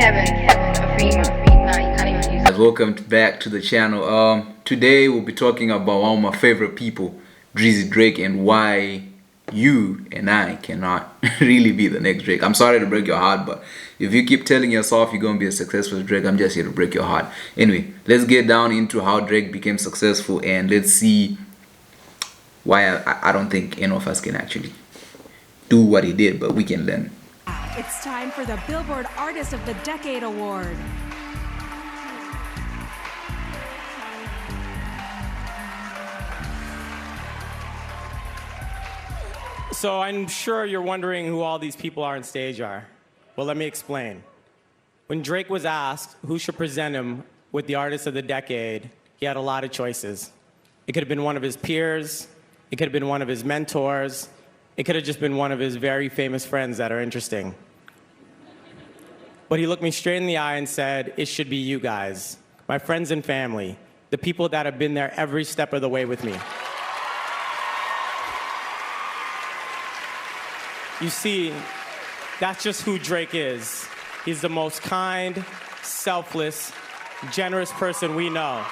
Guys, welcome back to the channel. Today we'll be talking about one of my favorite people, Drizzy Drake, and why you and I cannot really be the next Drake. I'm sorry to break your heart, but if you keep telling yourself you're gonna be a successful Drake, I'm just here to break your heart. Anyway, let's get down into how Drake became successful, and let's see why I don't think any of us can actually do what he did, but we can learn. It's time for the Billboard Artist of the Decade Award. So I'm sure you're wondering who all these people on stage are. Well, let me explain. When Drake was asked who should present him with the Artist of the Decade, he had a lot of choices. It could have been one of his peers. It could have been one of his mentors. It could have just been one of his very famous friends that are interesting. But he looked me straight in the eye and said, it should be you guys, my friends and family, the people that have been there every step of the way with me. You see, that's just who Drake is. He's the most kind, selfless, generous person we know.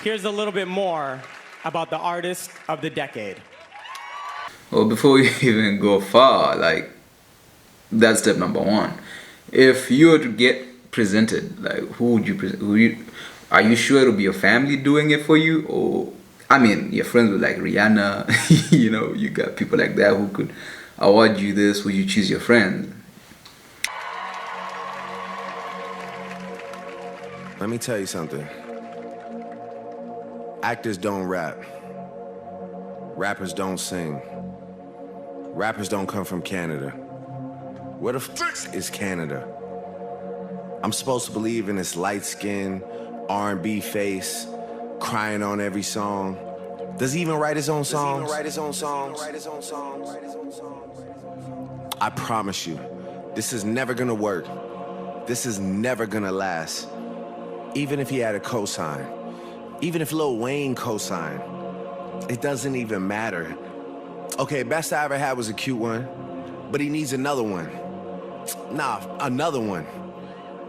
Here's a little bit more about the Artist of the Decade. Well, before we even go far, that's step number one. If you were to get presented, who would you present? Are you sure it'll be your family doing it for you, or your friends with Rihanna? You got people like that who could award you this. Would you choose your friends? Let me tell you something. Actors don't rap. Rappers don't sing. Rappers don't come from Canada. Where the f is Canada? I'm supposed to believe in this light skin, R&B face, crying on every song. Does he even write his own songs? I promise you, this is never gonna work. This is never gonna last. Even if he had a cosign. Even if Lil Wayne co-signed, it doesn't even matter. Okay, best I ever had was a cute one, but he needs another one. Nah, another one.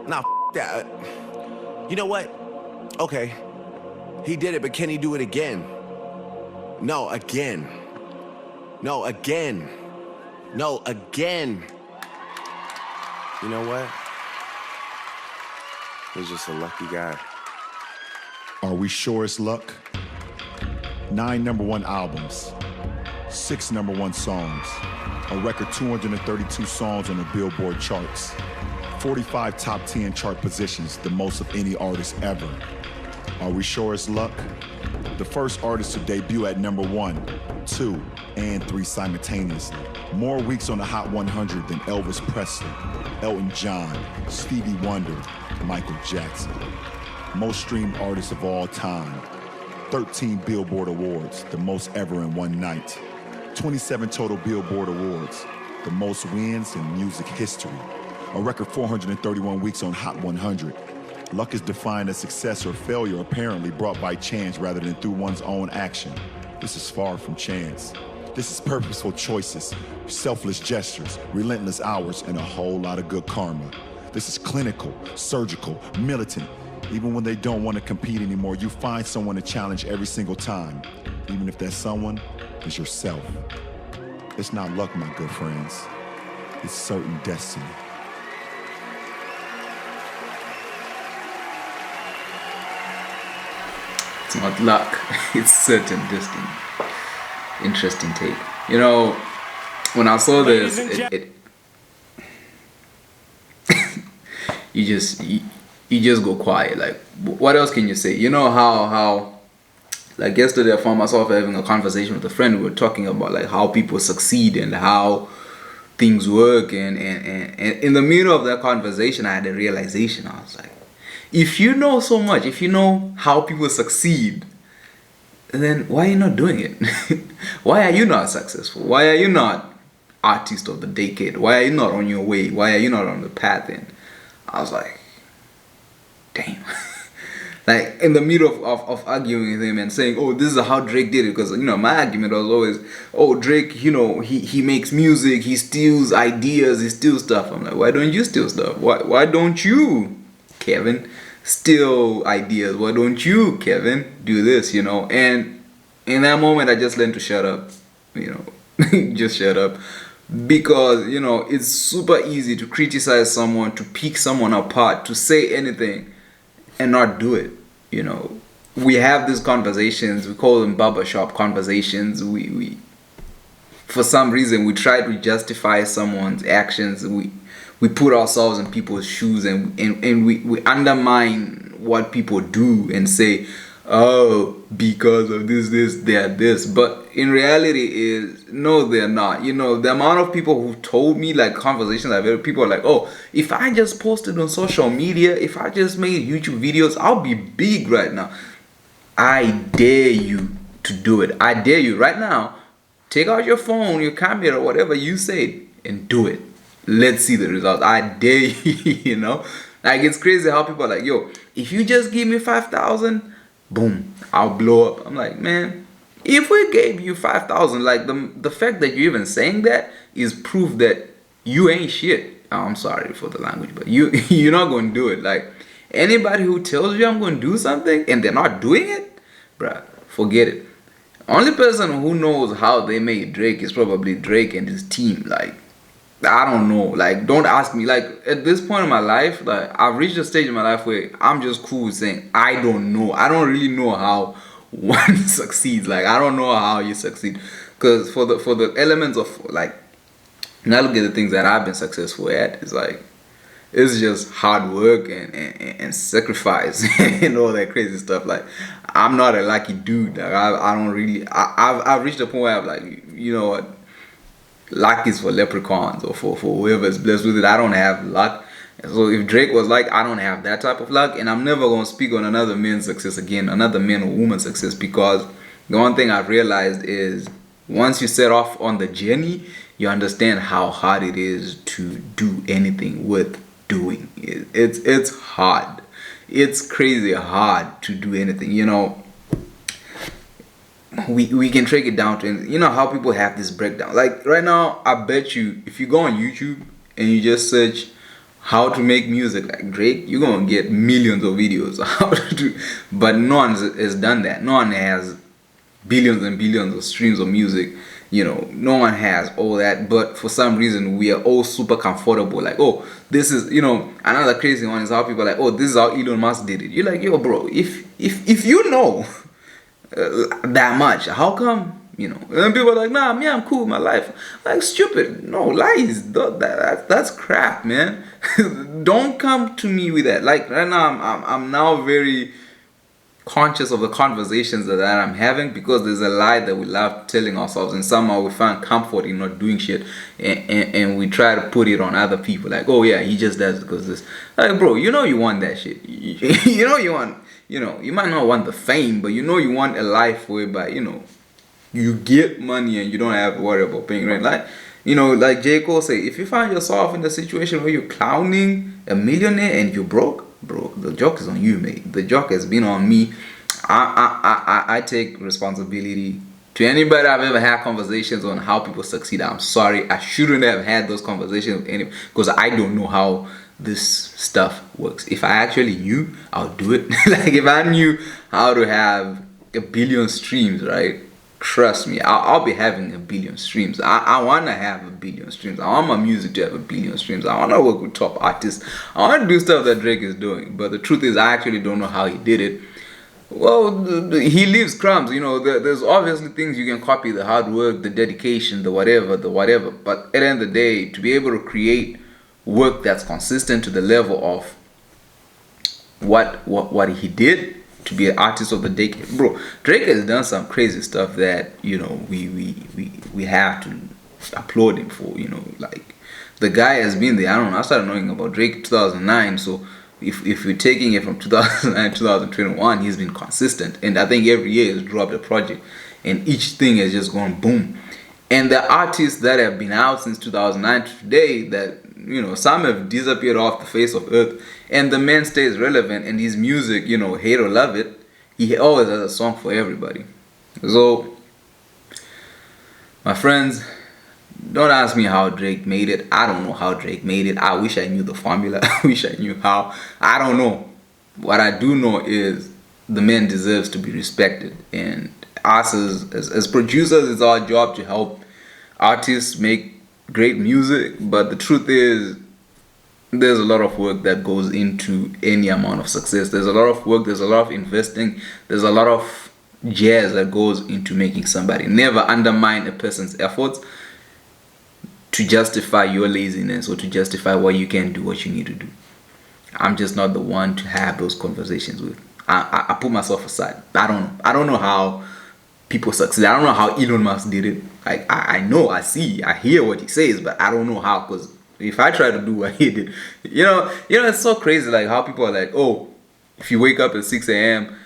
Nah, that. You know what? Okay, he did it, but can he do it again? No, again. No, again. No, again. You know what? He's just a lucky guy. Are we sure it's luck? 9 #1 albums, 6 #1 songs, a record 232 songs on the Billboard charts, 45 top 10 chart positions, the most of any artist ever. Are we sure it's luck? The first artist to debut at #1, 2, and 3 simultaneously. More weeks on the Hot 100 than Elvis Presley, Elton John, Stevie Wonder, Michael Jackson. Most streamed artist of all time. 13 Billboard Awards, the most ever in one night. 27 total Billboard Awards, the most wins in music history. A record 431 weeks on Hot 100. Luck is defined as success or failure apparently brought by chance rather than through one's own action. This is far from chance. This is purposeful choices, selfless gestures, relentless hours, and a whole lot of good karma. This is clinical, surgical, militant. Even when they don't want to compete anymore, you find someone to challenge every single time, even if that someone is yourself. It's not luck, my good friends. It's certain destiny. It's not luck. It's certain destiny. Interesting take. When I saw this, you just go quiet. What else can you say? You know how yesterday I found myself having a conversation with a friend. We were talking about how people succeed and how things work, and in the middle of that conversation I had a realization. I was like, if you know so much, if you know how people succeed, then why are you not doing it? Why are you not successful? Why are you not artist of the decade? Why are you not on your way? Why are you not on the path? And I was like, damn. like in the middle of arguing with him and saying, oh, this is how Drake did it, because my argument was always, oh, Drake, he makes music, he steals ideas, he steals stuff. I'm like, why don't you steal stuff? Why don't you, Kevin, steal ideas? Why don't you, Kevin, do this? And in that moment I just learned to shut up, just shut up. Because it's super easy to criticize someone, to pick someone apart, to say anything and not do it. We have these conversations, we call them barbershop conversations. We for some reason we try to justify someone's actions. We put ourselves in people's shoes, and we undermine what people do and say, oh, because of this, they're this. But in reality is, no, they're not. The amount of people who told me, like, conversations I've had, people are like, oh, if I just posted on social media, if I just made YouTube videos, I'll be big right now. I dare you to do it. I dare you right now. Take out your phone, your camera, whatever you said, and do it. Let's see the results. I dare you, Like, it's crazy how people are like, yo, if you just give me 5,000, boom, I'll blow up. I'm like, man, if we gave you 5,000, like, the fact that you're even saying that is proof that you ain't shit. Oh, I'm sorry for the language, but you're not going to do it. Like, anybody who tells you I'm going to do something and they're not doing it, bruh, forget it. Only person who knows how they made Drake is probably Drake and his team. Like, I don't know. Like, don't ask me. Like, at this point in my life, like, I've reached a stage in my life where I'm just cool with saying I don't know. I don't really know how one succeeds. Like, I don't know how you succeed. Because for the elements of, like, now look at the things that I've been successful at. It's like, it's just hard work and sacrifice and all that crazy stuff. Like, I'm not a lucky dude. Like, I don't really. I've reached a point where I'm like, you know what? Luck is for leprechauns or for whoever's blessed with it. I don't have luck. So if Drake was like, I don't have that type of luck, and I'm never going to speak on another man's success again, another man or woman's success, because the one thing I've realized is once you set off on the journey, you understand how hard it is to do anything worth doing. It's hard. It's crazy hard to do anything. We can break it down to, how people have this breakdown. Like, right now, I bet you if you go on YouTube and you just search how to make music like Drake, you're gonna get millions of videos how to do. But no one has done that. No one has billions and billions of streams of music. No one has all that. But for some reason, we are all super comfortable. Like, oh, this is, another crazy one is how people are like, oh, this is how Elon Musk did it. You're like, yo, bro, if you know that much, how come? And people are like, nah, me, I'm cool with my life. Like, stupid. No, lies. That's crap, man. Don't come to me with that. Like, right now, I'm now very conscious of the conversations that I'm having, because there's a lie that we love telling ourselves, and somehow we find comfort in not doing shit, and we try to put it on other people. Like, oh yeah, he just does it because this. Like, bro, you want that shit. You want. You might not want the fame, but you want a life whereby, you get money and you don't have to worry about paying rent. Like, like J. Cole say, if you find yourself in a situation where you're clowning a millionaire and you're broke, bro, the joke is on you, mate. The joke has been on me. I take responsibility. To anybody I've ever had conversations on how people succeed, I'm sorry. I shouldn't have had those conversations with anyone, because I don't know how this stuff works. If I actually knew, I'll do it. Like, if I knew how to have a billion streams, right? Trust me, I'll be having a billion streams. I want to have a billion streams. I want my music to have a billion streams. I want to work with top artists. I want to do stuff that Drake is doing. But the truth is, I actually don't know how he did it. Well, he leaves crumbs. There's obviously things you can copy: the hard work, the dedication, the whatever. But at the end of the day, to be able to create work that's consistent to the level of what he did, to be an artist of the decade, bro. Drake has done some crazy stuff that we have to applaud him for. Like, the guy has been there. I don't know. I started knowing about Drake in 2009. So if we're taking it from 2009 to 2021, he's been consistent, and I think every year he's dropped a project, and each thing has just gone boom. And the artists that have been out since 2009 to today, that some have disappeared off the face of earth, and the man stays relevant, and his music, you know, hate or love it, he always has a song for everybody. So, my friends, don't ask me how Drake made it. I don't know how Drake made it. I wish I knew the formula. I wish I knew how. I don't know. What I do know is the man deserves to be respected, and us as producers, it's our job to help artists make great music. But the truth is, there's a lot of work that goes into any amount of success. There's a lot of work, there's a lot of investing, there's a lot of jazz that goes into making somebody. Never undermine a person's efforts to justify your laziness or to justify why you can't do what you need to do. I'm just not the one to have those conversations with. I put myself aside. I don't know how people succeed. I don't know how Elon Musk did it. I know, I see, I hear what he says, but I don't know how, because if I try to do what he did, you know, it's so crazy, like how people are like, oh, if you wake up at 6 a.m.,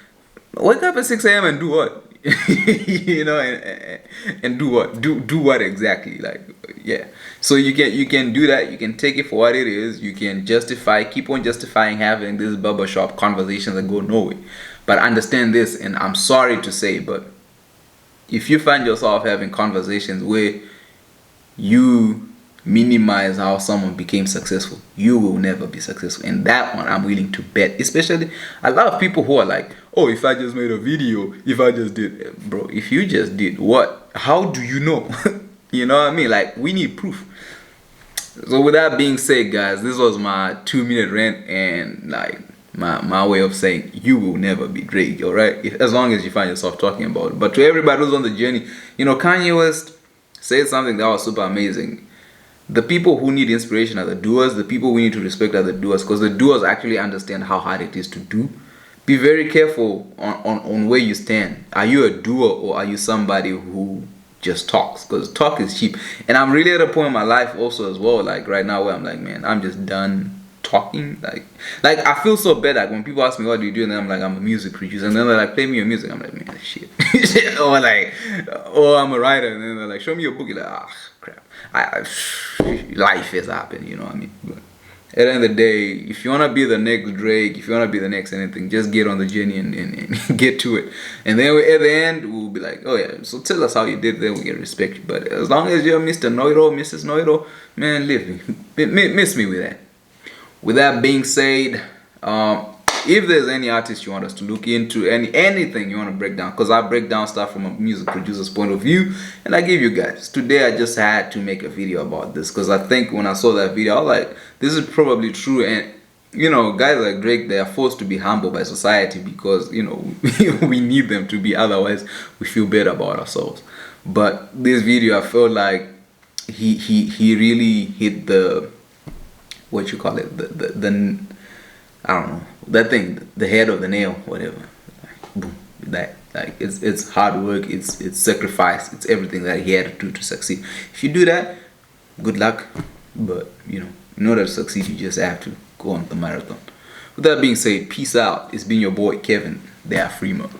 wake up at 6 a.m. and do what? You know, and do what? Do what exactly? Like, yeah. So you can do that. You can take it for what it is. You can keep on justifying having these barbershop conversations that go nowhere. But understand this, and I'm sorry to say, but if you find yourself having conversations where you minimize how someone became successful, you will never be successful. And that one I'm willing to bet. Especially a lot of people who are like, oh, if I just made a video, if I just did, bro, if you just did what? How do you know? You know what I mean? Like, we need proof. So with that being said, guys, this was my 2-minute rant, and like my way of saying you will never be Drake, alright? As long as you find yourself talking about it. But to everybody who's on the journey, you know, Kanye West said something that was super amazing. The people who need inspiration are the doers. The people we need to respect are the doers, because the doers actually understand how hard it is to do. Be very careful on where you stand. Are you a doer, or are you somebody who just talks? Because talk is cheap. And I'm really at a point in my life also as well, like right now, where I'm like, man, I'm just done talking. Like I feel so bad, like when people ask me what do you do, and then I'm like, I'm a music producer, and then they're like, play me your music. I'm like, man, shit. Or like, oh, I'm a writer, and then they're like, show me your book. You're like, ah, crap. Life has happened, you know what I mean? But at the end of the day, if you want to be the next Drake, if you want to be the next anything, just get on the journey and get to it. And then at the end, we'll be like, oh yeah, so tell us how you did, then we can respect you. But as long as you're Mr. Know-it-all, Mrs. Know-it-all, man, leave me. Miss me with that. With that being said, if there's any artist you want us to look into, anything you want to break down, because I break down stuff from a music producer's point of view, and I give you guys. Today I just had to make a video about this, because I think when I saw that video, I was like, this is probably true. And you know, guys like Drake, they are forced to be humble by society, because you know, we need them to be, otherwise we feel bad about ourselves. But this video, I felt like he really hit the, what you call it, the I don't know, that thing, the head of the nail, whatever. Like, boom, that, like, it's hard work, it's sacrifice, it's everything that he had to do to succeed. If you do that, good luck. But you know, in order to succeed, you just have to go on the marathon. With that being said, peace out. It's been your boy Kevin, the Afrimo.